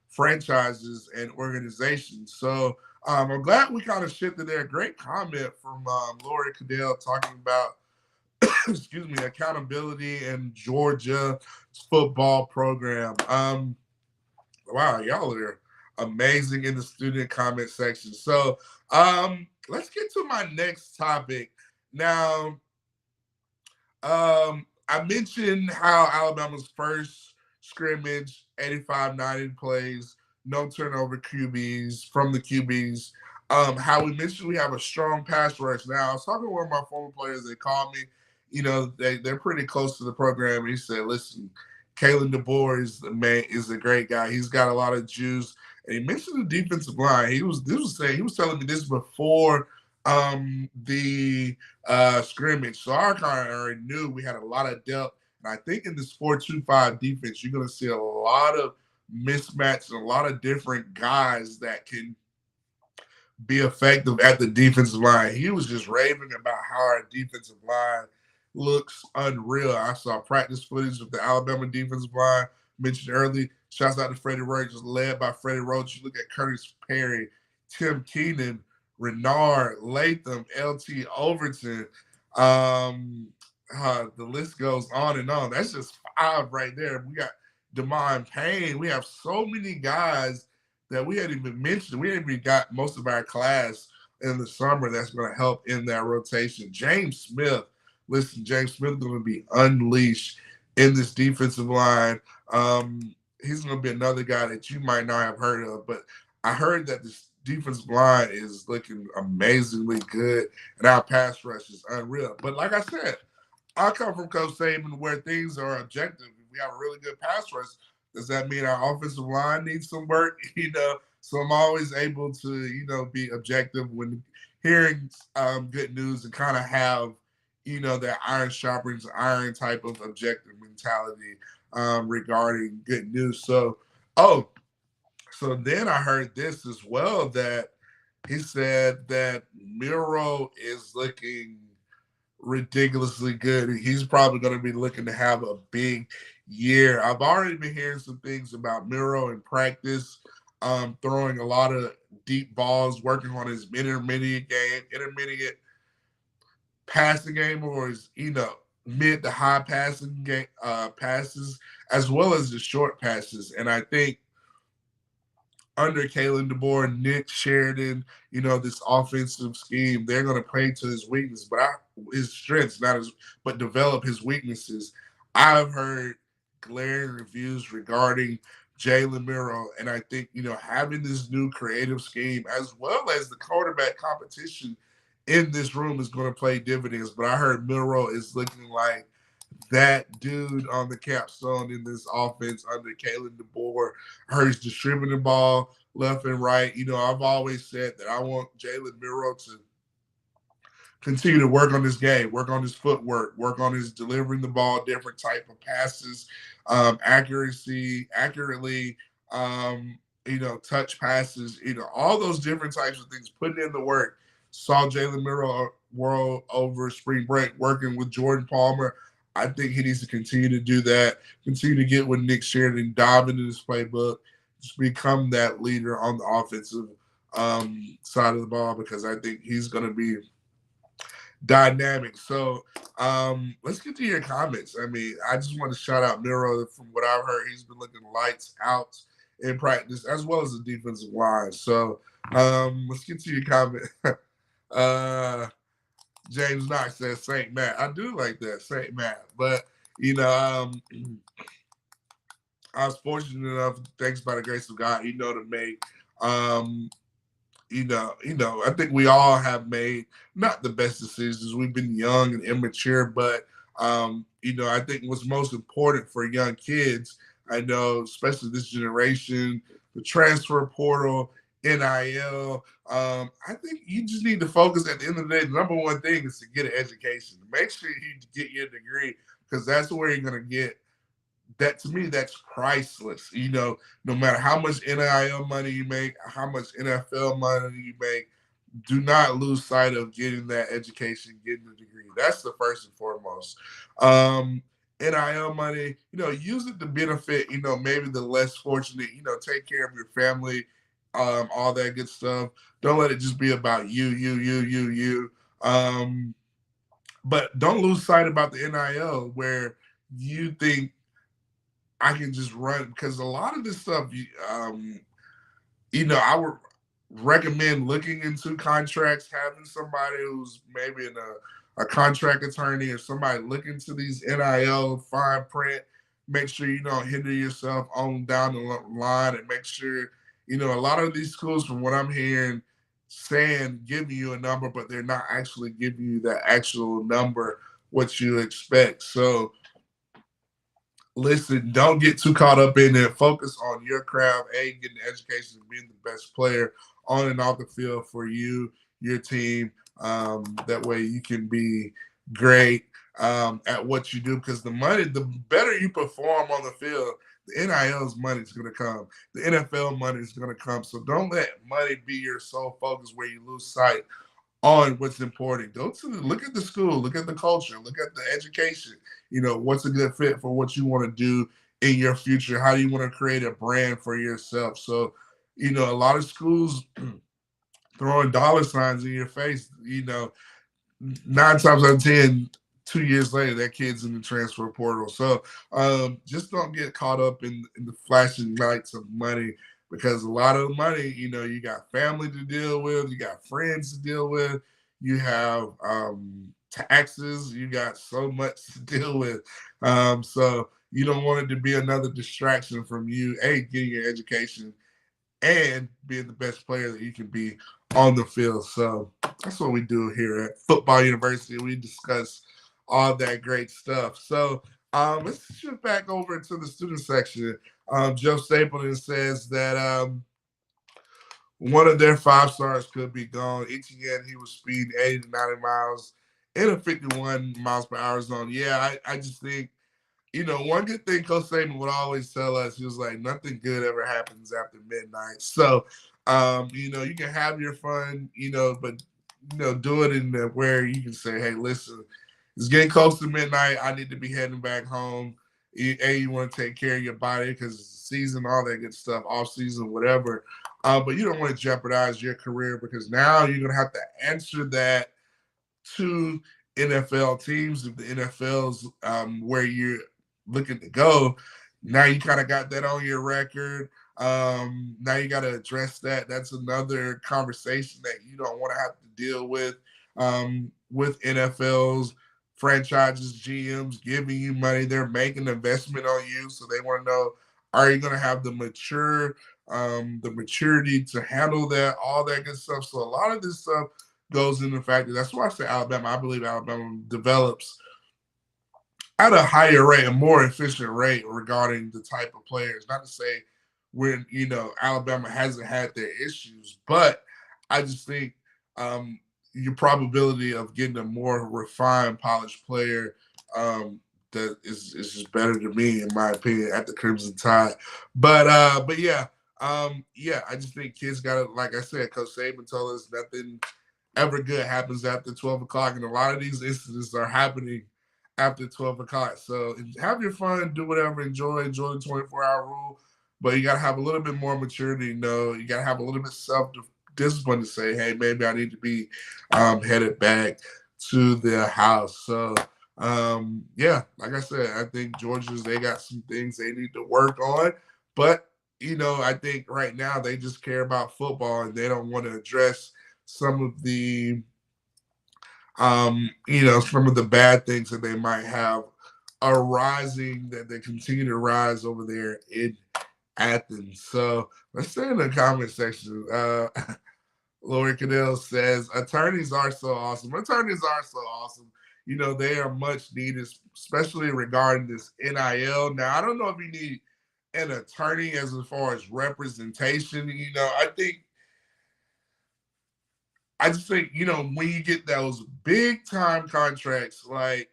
franchises and organizations. So I'm glad we kind of shifted there. Great comment from Lori Caddell talking about, excuse me, accountability in Georgia football program. Wow, y'all are amazing in the student comment section. So let's get to my next topic. Now, I mentioned how Alabama's first scrimmage, 85-90 plays, no turnover QBs from the QBs. How we mentioned we have a strong pass rush. Now, I was talking to one of my former players. They called me. They're pretty close to the program. And he said, "Listen, Kalen DeBoer is a great guy. He's got a lot of juice." And he mentioned the defensive line. He was telling me this before the scrimmage. So I kind of already knew we had a lot of depth. And I think in this 4-2-5 defense, you're going to see a lot of mismatch and a lot of different guys that can be effective at the defensive line. He was just raving about how our defensive line looks unreal. I saw practice footage of the Alabama defensive line mentioned early. Shouts out to Freddie Roach, led by Freddie Roach. You look at Curtis Perry, Tim Keenan, Renard, Latham, LT Overton. The list goes on and on. That's just 5 right there. We got Demond Payne. We have so many guys that we hadn't even mentioned. We hadn't even got most of our class in the summer that's going to help in that rotation. James Smith. Listen, James Smith is going to be unleashed in this defensive line. He's going to be another guy that you might not have heard of, but I heard that this defensive line is looking amazingly good, and our pass rush is unreal. But like I said, I come from Coach Saban where things are objective. If we have a really good pass rush, does that mean our offensive line needs some work? So I'm always able to, be objective when hearing good news and kind of have, that iron sharpens iron type of objective mentality regarding good news. So then I heard this as well, that he said that Miro is looking ridiculously good. He's probably going to be looking to have a big year. I've already been hearing some things about Miro in practice, throwing a lot of deep balls, working on his intermediate passing game, or his mid to high passing game passes, as well as the short passes. And I think under Kalen DeBoer, Nick Sheridan, this offensive scheme, they're going to play to his weakness, his strengths, but develop his weaknesses. I've heard glaring reviews regarding Jalen Miro, and I think, having this new creative scheme as well as the quarterback competition in this room is going to play dividends. But I heard Miro is looking like that dude on the capstone in this offense under Kalen DeBoer. He's distributing the ball left and right. I've always said that I want Jalen Miro to continue to work on this game, work on his footwork, work on his delivering the ball, different type of passes, accurately, touch passes, all those different types of things, putting in the work. Saw Jalen Miro world over spring break working with Jordan Palmer. I think he needs to continue to do that, continue to get with Nick Sheridan, dive into this playbook, just become that leader on the offensive side of the ball, because I think he's going to be dynamic. So let's get to your comments. I mean, I just want to shout out Miro. From what I've heard, he's been looking lights out in practice, as well as the defensive line. So let's get to your comment. James Knox says St. Matt. I do like that, St. Matt. But, I was fortunate enough, thanks by the grace of God, to make I think we all have made not the best decisions. We've been young and immature, but I think what's most important for young kids, I know, especially this generation, the transfer portal, NIL. I think you just need to focus at the end of the day. The number one thing is to get an education. Make sure you get your degree, because that's where you're going to get that. To me, that's priceless. No matter how much NIL money you make, how much NFL money you make, do not lose sight of getting that education, getting the degree. That's the first and foremost. NIL money, use it to benefit, maybe the less fortunate, take care of your family all that good stuff. Don't let it just be about you. But don't lose sight about the NIL where you think I can just run, because a lot of this stuff, I would recommend looking into contracts, having somebody who's maybe a contract attorney or somebody look into these NIL fine print, make sure you don't hinder yourself on down the line, and make sure, a lot of these schools, from what I'm hearing, saying giving you a number, but they're not actually giving you the actual number, what you expect. So listen, don't get too caught up in it. Focus on your craft, getting the education, and being the best player on and off the field for you, your team. That way you can be great at what you do, because the better you perform on the field, the NIL's money is going to come. The NFL money is going to come. So don't let money be your sole focus where you lose sight on what's important. Look at the school, look at the culture, look at the education. What's a good fit for what you want to do in your future? How do you want to create a brand for yourself? So, a lot of schools throwing dollar signs in your face, 9 times out of 10, 2 years later, that kid's in the transfer portal. So just don't get caught up in the flashing lights of money, because a lot of the money, you got family to deal with, you got friends to deal with, you have taxes, you got so much to deal with. So you don't want it to be another distraction from you, getting your education and being the best player that you can be on the field. So that's what we do here at Football University. We discuss all that great stuff. So let's shift back over to the student section. Joe Stapleton says that one of their 5 stars could be gone. Etienne, he was speeding 80 to 90 miles in a 51 miles per hour zone. Yeah, I just think, one good thing Coach Saban would always tell us, he was like, nothing good ever happens after midnight. So, you can have your fun, but, do it in where you can say, hey, listen, it's getting close to midnight. I need to be heading back home. You want to take care of your body because it's season, all that good stuff, off season, whatever. But you don't want to jeopardize your career, because now you're going to have to answer that to NFL teams. If the NFL's where you're looking to go, now you kind of got that on your record. Now you got to address that. That's another conversation that you don't want to have to deal with NFL's franchises, GMs giving you money. They're making an investment on you, so they want to know, are you going to have the maturity to handle that, all that good stuff. So a lot of this stuff goes into the fact that, that's why I say Alabama. I believe Alabama develops at a higher rate, a more efficient rate regarding the type of players. Not to say when, Alabama hasn't had their issues, but I just think your probability of getting a more refined, polished player that is just better to me, in my opinion, at the Crimson Tide. But yeah, I just think kids got to, like I said, Coach Saban told us nothing ever good happens after 12 o'clock, and a lot of these incidents are happening after 12 o'clock. So have your fun, do whatever, enjoy the 24-hour rule, but you got to have a little bit more maturity. You got to have a little bit self-discipline to say, hey, maybe I need to be headed back to the house. So, like I said, I think they got some things they need to work on, but, I think right now they just care about football, and they don't want to address some of the some of the bad things that they might have arising, that they continue to rise over there in Athens. So let's say in the comment section, Lori Caddell says, attorneys are so awesome. Attorneys are so awesome. They are much needed, especially regarding this NIL. Now, I don't know if you need an attorney as far as representation. I just think, when you get those big time contracts like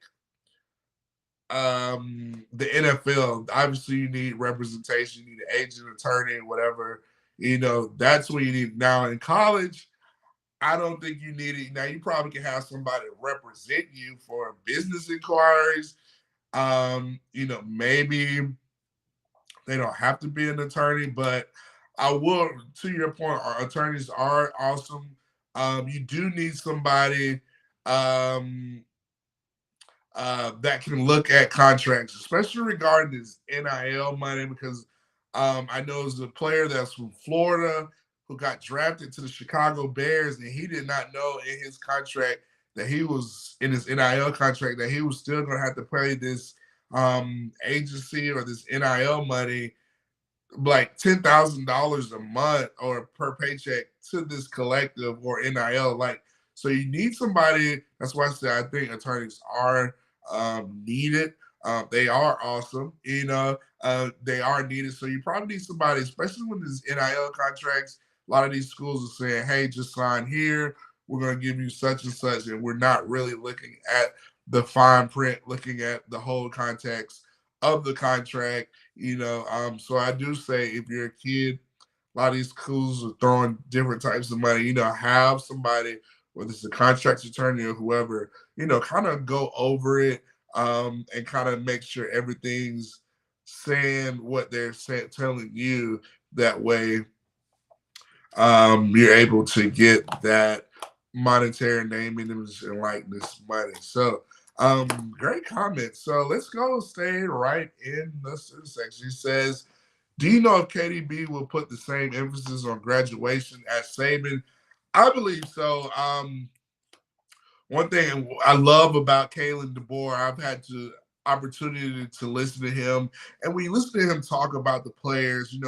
the NFL, obviously you need representation, you need an agent, attorney, whatever. That's what you need. Now in college, I don't think you need it. Now you probably can have somebody represent you for business inquiries. Maybe they don't have to be an attorney, but I will, to your point, our attorneys are awesome. You do need somebody um, that can look at contracts, especially regarding this NIL money, because I know there's a player that's from Florida who got drafted to the Chicago Bears, and he did not know in his contract that he was in his NIL contract that he was still going to have to pay this agency or this NIL money like $10,000 a month or per paycheck to this collective or NIL. Like, so you need somebody. That's why I said I think attorneys are needed. They are awesome. They are needed. So you probably need somebody, especially when there's NIL contracts. A lot of these schools are saying, "Hey, just sign here. We're going to give you such and such," and we're not really looking at the fine print, looking at the whole context of the contract. So I do say if you're a kid, a lot of these schools are throwing different types of money. Have somebody, whether it's a contract attorney or whoever, kind of go over it and kind of make sure everything's saying what they're telling you. That way, you're able to get that monetary name, image, and likeness money. So, great comment. So let's go stay right in the section. He says, do you know if KDB will put the same emphasis on graduation as Saban? I believe so. One thing I love about Kalen DeBoer, I've had the opportunity to listen to him, and when you listen to him talk about the players,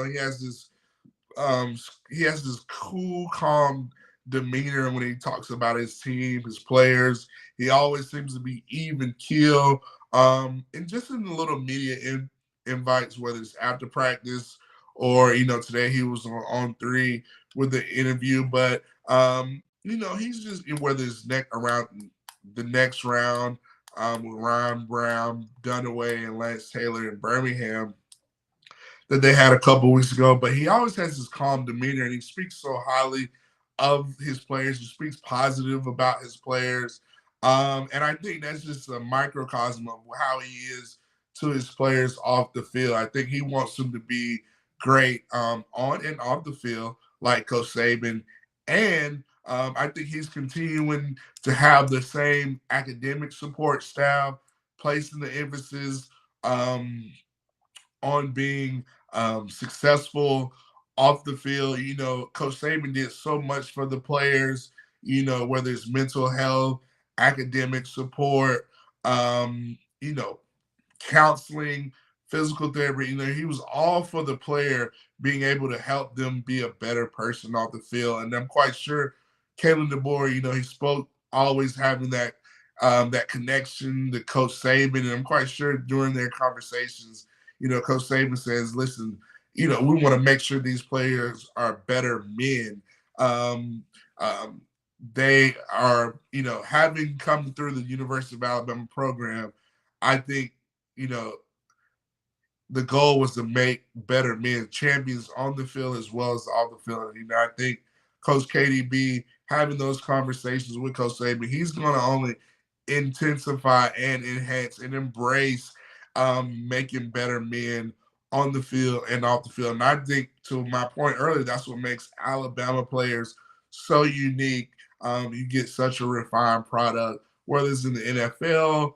um, he has this cool, calm demeanor when he talks about his team, his players. He always seems to be even keel. And just in the little media invites, whether it's after practice or today he was on 3 with the interview. But he's just whether it's around the next round with Ryan Brown, Dunaway, and Lance Taylor in Birmingham that they had a couple weeks ago, but he always has this calm demeanor and he speaks so highly of his players. He speaks positive about his players. And I think that's just a microcosm of how he is to his players off the field. I think he wants them to be great on and off the field, like Coach Saban. And I think he's continuing to have the same academic support staff, placing the emphasis on being successful off the field. Coach Saban did so much for the players, whether it's mental health, academic support, counseling, physical therapy. He was all for the player being able to help them be a better person off the field. And I'm quite sure Kalen DeBoer, he spoke always having that connection to Coach Saban. And I'm quite sure during their conversations, Coach Saban says, listen, we want to make sure these players are better men. They are, having come through the University of Alabama program, I think, the goal was to make better men, champions on the field as well as off the field. I think Coach KDB having those conversations with Coach Saban, he's going to only intensify and enhance and embrace making better men on the field and off the field. And I think, to my point earlier, that's what makes Alabama players so unique. You get such a refined product, whether it's in the NFL,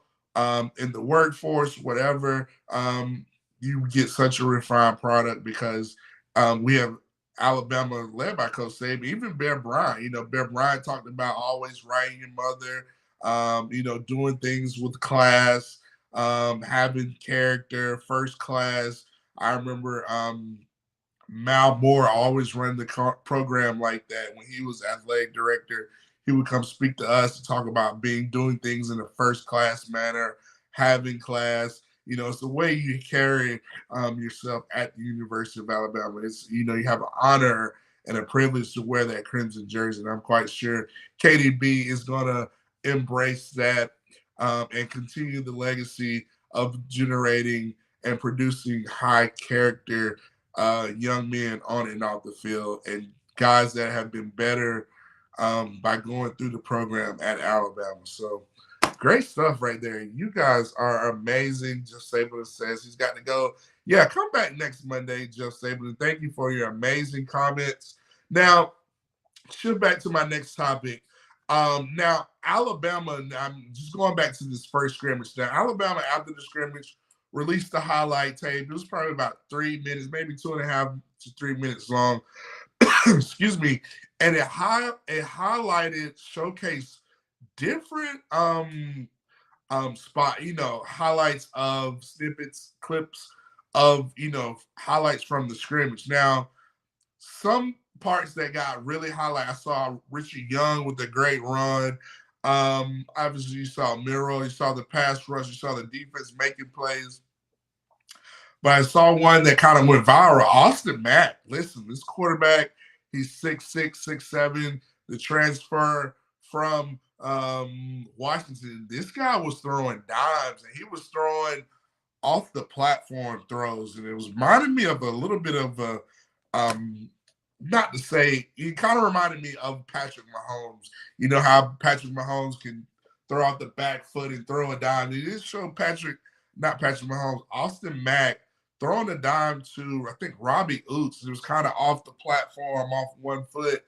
in the workforce, whatever. You get such a refined product because we have Alabama led by Coach Saban, even Bear Bryant. Bear Bryant talked about always writing your mother, doing things with class, having character, first class. I remember Mal Moore always ran the program like that. When he was athletic director, he would come speak to us to talk about doing things in a first class manner, having class. It's the way you carry yourself at the University of Alabama. It's, you have an honor and a privilege to wear that crimson jersey. And I'm quite sure KDB is going to embrace that and continue the legacy of generating and producing high character young men on and off the field, and guys that have been better by going through the program at Alabama. So great stuff right there. You guys are amazing. Just say what it says. He's got to go Yeah, come back next Monday, Jeff Saban. Thank you for your amazing comments. Now, shift back to my next topic. Now, Alabama, I'm just going back to this first scrimmage. Now, Alabama, after the scrimmage, released the highlight tape. It was probably about 3 minutes, maybe 2.5 to 3 minutes long. Excuse me. And it highlighted, showcased different spot, highlights of snippets, clips of, highlights from the scrimmage. Now, some parts that got really highlighted, I saw Richard Young with a great run. Obviously, you saw Miro, you saw the pass rush, you saw the defense making plays. But I saw one that kind of went viral. Austin Mack, listen, this quarterback, he's 6'6", 6'7", the transfer from Washington. This guy was throwing dimes, and he was throwing off the platform throws, and it was reminding me of a little bit of a not to say, he kind of reminded me of Patrick Mahomes. You know how Patrick Mahomes can throw off the back foot and throw a dime. It just showed not Patrick Mahomes, Austin Mack throwing a dime to, I think, Robbie Oots. It was kind of off the platform, off one foot.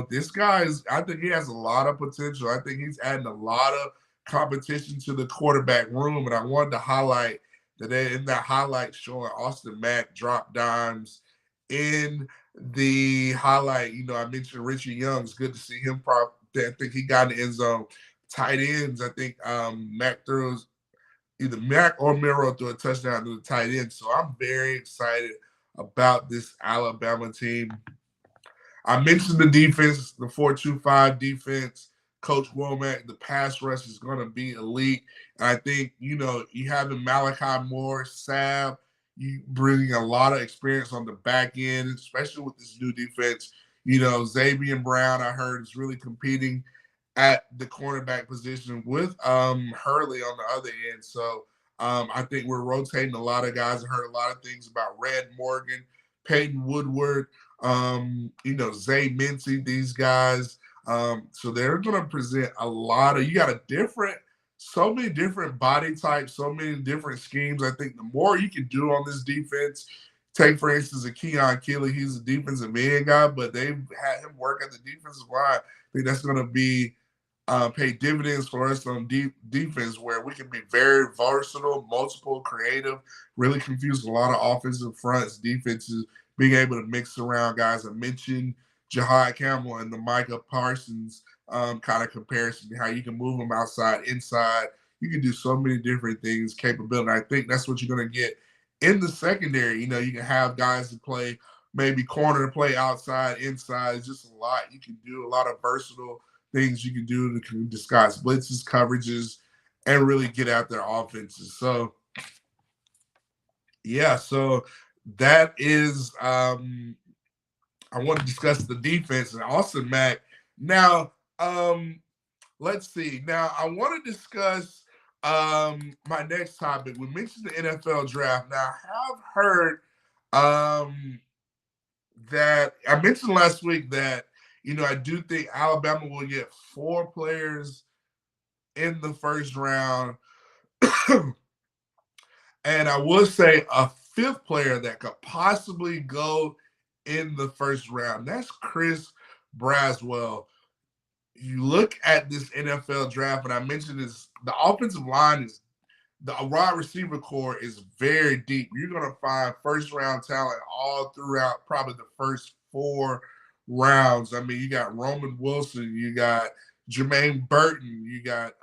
This guy I think he has a lot of potential. I think he's adding a lot of competition to the quarterback room. And I wanted to highlight that in that highlight showing Austin Mack drop dimes in the highlight. I mentioned Richie Young. It's good to see him. I think he got in the end zone. Tight ends, I think Mac throws either Mac or Miro threw a touchdown to the tight end. So I'm very excited about this Alabama team. I mentioned the defense, the 4-2-5 defense. Coach Womack, the pass rush is going to be elite. And I think, you having Malachi Moore, Sav, you bring a lot of experience on the back end, especially with this new defense. Xavier Brown, I heard, is really competing at the cornerback position with Hurley on the other end. So I think we're rotating a lot of guys. I heard a lot of things about Red Morgan, Peyton Woodward, Zay Mincy, these guys. So they're going to present a lot of, you got so many different body types, so many different schemes. I think the more you can do on this defense, take, for instance, a Keon Keeley, he's a defensive end guy, but they've had him work at the defensive line. I think that's going to be pay dividends for us on defense, where we can be very versatile, multiple, creative, really confuse a lot of offensive fronts, defenses, being able to mix around guys. I mentioned Jahad Campbell and the Micah Parsons kind of comparison, how you can move them outside, inside. You can do so many different things, capability. I think that's what you're going to get in the secondary. You can have guys to play maybe corner, to play outside, inside. It's just a lot you can do, a lot of versatile things you can do to disguise blitzes, coverages, and really get out their offenses. So, yeah, so that is I want to discuss the defense and Austin Mack. Now, let's see. Now, I want to discuss my next topic. We mentioned the NFL draft. Now, I have heard that I mentioned last week that I do think Alabama will get 4 players in the first round. And I would say a 5th player that could possibly go in the first round. That's Chris Braswell. You look at this NFL draft, and I mentioned this, the offensive line is, the wide receiver core is very deep. You're going to find first-round talent all throughout probably the first 4 rounds. I mean, you got Roman Wilson, you got Jermaine Burton, you got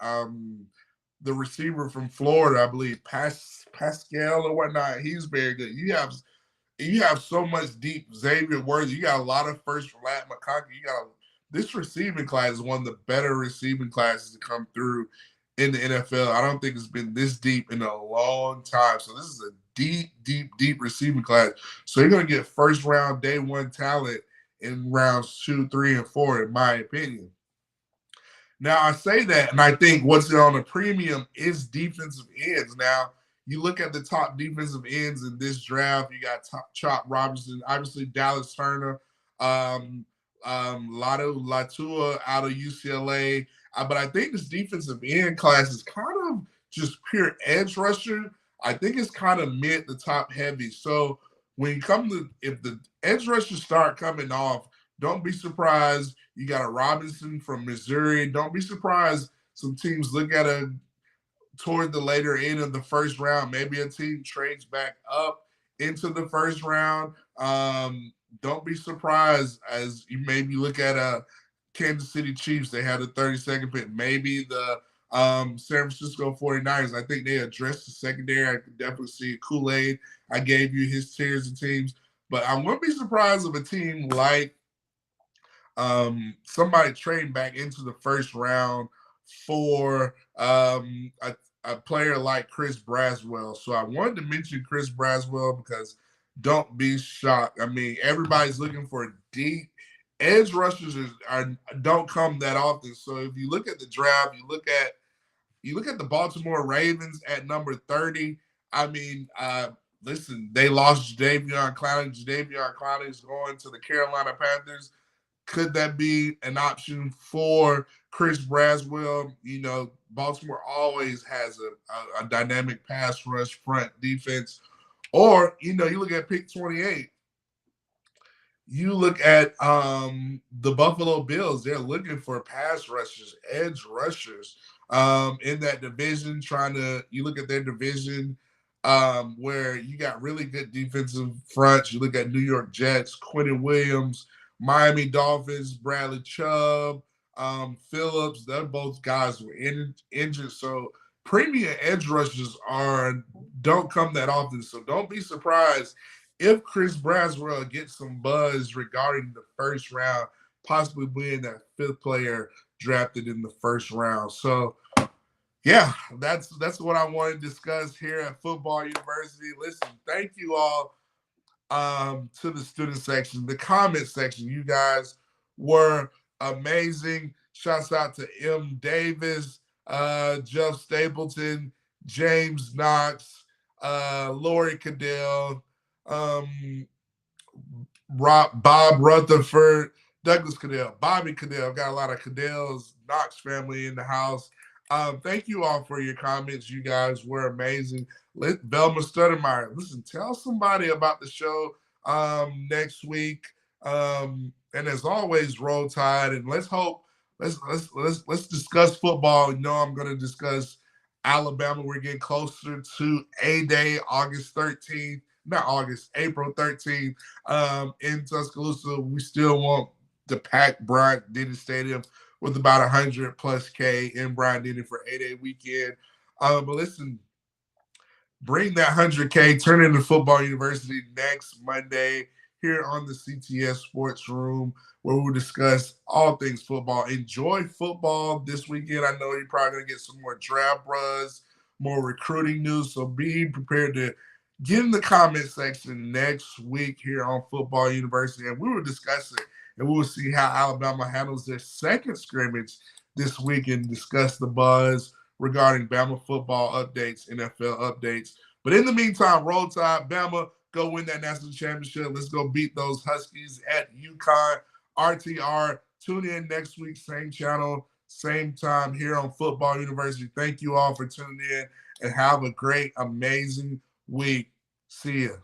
the receiver from Florida, I believe, Pascal or whatnot. He's very good. You have so much deep. Xavier Worthy, you got a lot of first for Matt McConkey. This receiving class is one of the better receiving classes to come through in the NFL. I don't think it's been this deep in a long time. So this is a deep, deep, deep receiving class. So you're going to get first round, day 1 talent in rounds 2, 3, and 4, in my opinion. Now, I say that, and I think what's on a premium is defensive ends. Now, you look at the top defensive ends in this draft, you got Chop Robinson, obviously Dallas Turner, Latua out of UCLA. But I think this defensive end class is kind of just pure edge rusher. I think it's kind of mid to top heavy. So when you come to, if the edge rushers start coming off, don't be surprised. You got a Robinson from Missouri. Don't be surprised some teams look at a toward the later end of the first round. Maybe a team trades back up into the first round. Don't be surprised as you maybe look at a Kansas City Chiefs. They had a 32nd pick. Maybe the San Francisco 49ers. I think they addressed the secondary. I could definitely see Kool-Aid. I gave you his tiers of teams. But I wouldn't be surprised if a team like somebody trading back into the first round for a player like Chris Braswell. So I wanted to mention Chris Braswell because don't be shocked. I mean, everybody's looking for deep edge rushers don't come that often. So if you look at the draft, you look at the Baltimore Ravens at number 30. I mean, listen, they lost Jadeveon Clowney. Jadeveon Clowney is going to the Carolina Panthers. Could that be an option for Chris Braswell? You know, Baltimore always has a dynamic pass rush front defense. Or, you know, you look at pick 28. You look at the Buffalo Bills. They're looking for pass rushers, edge rushers in that division. You look at their division where you got really good defensive fronts. You look at New York Jets, Quentin Williams, Miami Dolphins, Bradley Chubb, Phillips. They're both guys were injured. So premium edge rushers don't come that often. So don't be surprised if Chris Braswell gets some buzz regarding the first round, possibly being that fifth player drafted in the first round. So, yeah, that's what I want to discuss here at Football University. Listen, thank you all to the student section, the comment section. You guys were amazing. Shouts out to M. Davis, Jeff Stapleton, James Knox, Lori Caddell, Bob Rutherford, Douglas Caddell, Bobby Caddell. Got a lot of Caddells, Knox family in the house. Thank you all for your comments. You guys were amazing. Velma Stuttermeyer, listen, tell somebody about the show next week. And as always, roll tide. And let's discuss football. You know, I'm going to discuss Alabama. We're getting closer to A-Day, April 13th in Tuscaloosa. We still want to pack Bryant-Denny Stadium with about 100 plus K in Bryant-Denny for A-Day weekend. But listen, bring that 100K, turn into Football University next Monday here on the CTS-Sports Room, where we'll discuss all things football. Enjoy football this weekend. I know you're probably going to get some more draft buzz, more recruiting news, so be prepared to get in the comment section next week here on Football University, and we will discuss it, and we will see how Alabama handles their second scrimmage this week and discuss the buzz regarding Bama football updates, NFL updates. But in the meantime, roll tide, Bama, go win that national championship. Let's go beat those Huskies at UConn. RTR, tune in next week, same channel, same time here on Football University. Thank you all for tuning in, and have a great, amazing week. See ya.